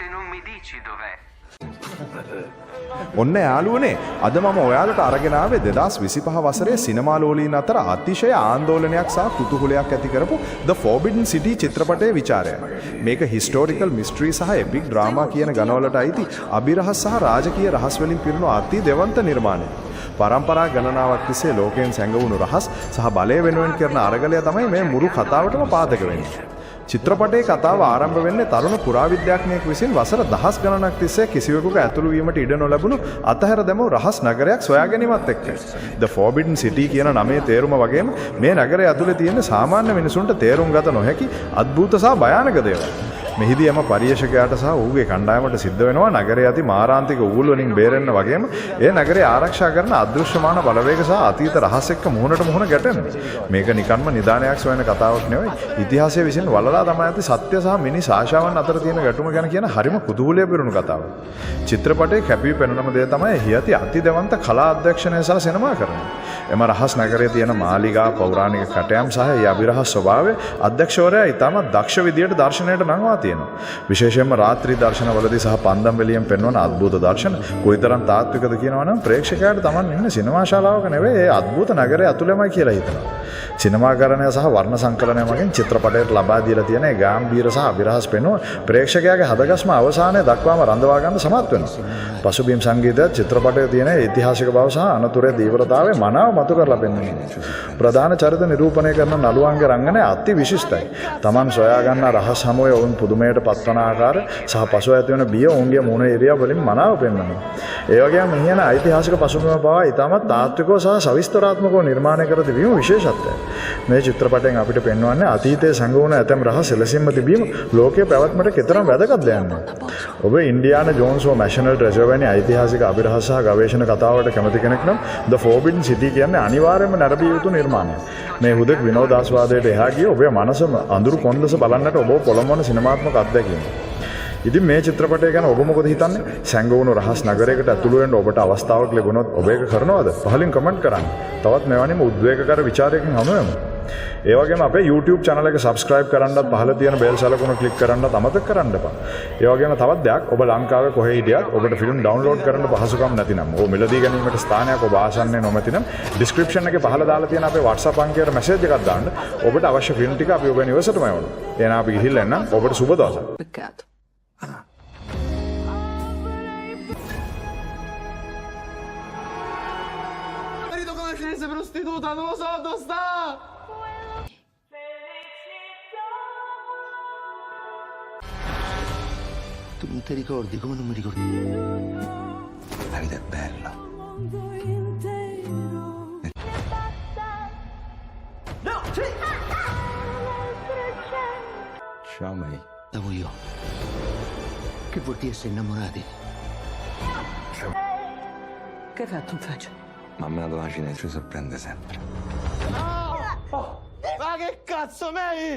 se non mi dici dov'è. ඔන්න යාළුවනේ අද මම ඔයාලට අරගෙන ආවේ 2025 වසරේ සිනමාලෝලීන් අතර අතිශය ආందోලනයක් සහ කුතුහලයක් ඇති කරපු The Forbidden City චිත්‍රපටයේ විචාරය. මේක හිස්ටෝරිකල් මිස්ටරි සහ එපික් ඩ්‍රාමා කියන ගණවලට අයිති අභිරහස් සහ රාජකීය රහස් වලින් පිරුණු අති දෙවන්ත නිර්මාණයක්. පරම්පරා ගණනාවක් තිස්සේ ලෝකයෙන් සැඟවුණු රහස් සහ බලය වෙනුවෙන් කරන අරගලය තමයි මේ මුළු කතාවටම පාදක වෙන්නේ. චිත්‍රපටයේ කතාව ආරම්භ වෙන්නේ තරුණ පුරාවිද්‍යාඥයෙක් විසින් වසර දහස් ගණනක් තිස්සේ කිසිවෙකුට ඇතුළු වීමට ඉඩ නොලැබුණු අතහැර දැමූ රහස් නගරයක් සොයා ගැනීමත් එක්ක. The Forbidden City කියන නමේ තේරුම වගේම මේ නගරය ඇතුලේ තියෙන සාමාන්‍ය මිනිසුන්ට තේරුම් ගත නොහැකි අద్භූත සහ භයානක දේවල්. මෙහිදී යම පරිේශකයාට සහ ඌගේ කණ්ඩායමට සිද්ධ වෙනවා නගරයේ ඇති මාරාන්තික ඌල් වලින් බේරෙන්න වගේම ඒ නගරය ආරක්ෂා කරන අදෘශ්‍යමාන බලවේග සහ අතීත රහස් එක්ක මුහුණට මුහුණ ගැටෙන්න. මේක නිකන්ම නිදානයක් සොයන කතාවක් නෙවෙයි. ඉතිහාසයේ විසින් වලලා තමයි ඇති සත්‍ය සහ මිනිස් ආශාවන් අතර තියෙන ගැටුම ගැන කියන හරිම කුතුහලය පිරුණු කතාවක්. චිත්‍රපටයේ කැපී පෙනෙනම දේ තමයි එහි ඇති අතිදෙවන්ත කලා අධ්‍යක්ෂණය සහ සිනමාකරණය. එම රහස් නගරයේ තියෙන මාලිගා පෞරාණික කටයම් සහ ඒ අභිරහස් ස්වභාවය අධ්‍යක්ෂවරයා ඉතාමත් දක්ෂ විදියට දර්ශනයට නංවා තියෙනවා. විශේෂයෙන්ම රාත්‍රී දර්ශනවලදී සහ පන්දම් වෙලියෙන් පෙන්වන අద్భుත දර්ශන කොයිතරම් තාත්විකද කියනවා නම් ප්‍රේක්ෂකයාට Taman ඉන්නේ සිනමා ශාලාවක නෙවෙයි ඒ අద్భుත නගරය ඇතුළෙමයි කියලා හිතනවා. සිනමාකරණය සහ වර්ණ සංකලනය මගින් චිත්‍රපටයට ලබා දීලා තියෙන ඒ ගැඹීර සහ අභිරහස් පෙනුම ප්‍රේක්ෂකයාගේ හදගස්ම අවසානයේ දක්වාම රඳවා ගන්න සමත් වෙනවා. පසුබිම් සංගීතය චිත්‍රපටයේ තියෙන ඓතිහාසික බව සහ අනතුරේ දීව්‍රතාවය මනාව මතු කරලා පෙන්වනවා. ප්‍රධාන චරිත නිරූපණය කරන නළුවන්ගේ රංගනය අති විශිෂ්ටයි. Taman සොයා ගන්න රහස් හමුවේ වුන් පුදුමයට පත්වන ආකාර සහ පසුව ඇති වෙන බිය ඔවුන්ගේ මුණ ඒරියා වලින් මනාව පෙන්වනවා. ඒ වගේම මෙහි යන ඓතිහාසික පසුබිම පවා ඉතාමත් තාත්විකව සහ සවිස්තරාත්මකව නිර්මාණය කර තිබීම විශේෂත්වය. මේ චිත්‍රපටයෙන් අපිට පෙන්වන්නේ අතීතයේ සැඟවුණු ඇතැම් රහස් එලෙසින්ම තිබීම ලෝකයේ පැවැත්මට කෙතරම් වැදගත්ද යන්නේ. ඔබ ඉන්ඩියානා ජෝන්ස් හෝ නැෂනල් ට්‍රෙෂර් වැනි ඓතිහාසික අභිරහස් සහ ගවේෂණ කතාවකට කැමති කෙනෙක් නම් The Forbidden City කියන්නේ අනිවාර්යයෙන්ම නරඹිය යුතු නිර්මාණයක්. මේ හුදෙක් විනෝදාස්වාදයට එහා ගිය ඔබේ මනස අඳුරු කොන්දස බලන්නට ඔබ පොළඹවන සිනමාත්මක අත්දැකීම. ඉතින් මේ චිත්‍රපටය ගැන ඔබ මොකද හිතන්නේ? සැඟවුණු රහස් නගරයකට ඇතුළු වෙන්න ඔබට අවස්ථාවක් ලැබුණොත් ඔබ ඒක කරනවද? පහලින් කමෙන්ට් කරන්න. තවත් මෙවැනිම උද්වේගකර විචාරයකින් හමු වෙමු. ඒ වගේම අපේ YouTube channel එක subscribe කරන්නත් පහළ තියෙන bell සලකුණ click කරන්නත් අමතක කරන්න එපා. ඒ වගේම තවත් දෙයක් ඔබ ලංකාවේ කොහේ හිටියත් ඔබට ෆිල්ම් download කරන්න පහසුකම් නැතිනම් ඕ මිලදී ගැනීමට ස්ථානයක් ඔබ ආසන්නයේ නොමැතිනම් description එකේ පහළ දාලා තියෙන අපේ WhatsApp අංකයට message එකක් දාන්න. ඔබට අවශ්‍ය ෆිල්ම් ටික අපි ඔබ නිවසටම එවනවා. එහෙනම් අපි ගිහිල්ලා එන්නම්. ඔබට සුබ දවසක්. Peccato. Marito con la cinese prostituta, non lo so dove sta! Tu non ti ricordi? Come non mi ricordi? La vita è bella. No! Sì! Ciao, May. Stavo io. Che vuol dire essere innamorati? Che hai fatto in faccia? Mamma donna cinese ci sorprende sempre. Ma che cazzo, May?